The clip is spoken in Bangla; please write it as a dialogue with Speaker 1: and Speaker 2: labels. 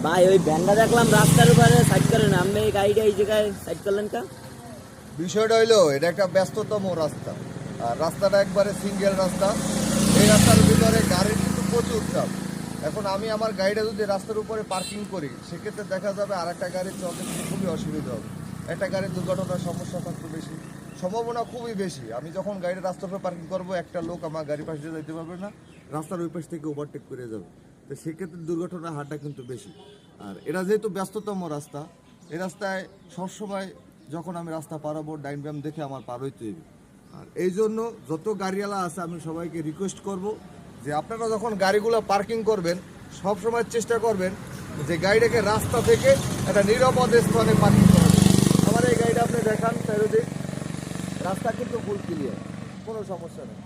Speaker 1: ভাই ওই ভ্যানটা দেখলাম রাস্তার উপরে সাইড করেন, আপনি এই গাড়িটা এই জায়গায় সাইড করলেন কা?
Speaker 2: বিষয়টা হইলো এটা একটা ব্যস্ততম রাস্তা, আর রাস্তাটা একবারে সিঙ্গেল রাস্তা। এই রাস্তার ভিতরে গাড়ির কিন্তু প্রচুর চাপ। এখন আমি আমার গাড়িটা যদি রাস্তার উপরে পার্কিং করি, সেক্ষেত্রে দেখা যাবে আর একটা গাড়ির চলতে কিন্তু খুবই অসুবিধা হবে। একটা গাড়ির দুর্ঘটনার সমস্যা থাকতে বেশি, সম্ভাবনা খুবই বেশি। আমি যখন গাড়িটা রাস্তার উপরে পার্কিং করবো, একটা লোক আমার গাড়ির পাশে দিয়ে যেতে পারবে না, রাস্তার ওই পাশ থেকে ওভারটেক করে যাবে। তো সেক্ষেত্রে দুর্ঘটনার হারটা কিন্তু বেশি। আর এটা যেহেতু ব্যস্ততম রাস্তা, এই রাস্তায় সবসময় যখন আমি রাস্তা পারাবো, ডাইন বাম দেখে আমার পার হইতে হবে। আর এই জন্য যত গাড়িওয়ালা আছে আমি সবাইকে রিকোয়েস্ট করব যে আপনারা যখন গাড়িগুলো পার্কিং করবেন, সব সময় চেষ্টা করবেন যে গাড়িটাকে রাস্তা থেকে একটা নিরাপদ স্থানে পার্কিং করবেন। আমার এই গাড়িটা আপনি দেখান চারিদিক, রাস্তা কিন্তু ফুল ক্লিয়ার, কোনো সমস্যা নেই।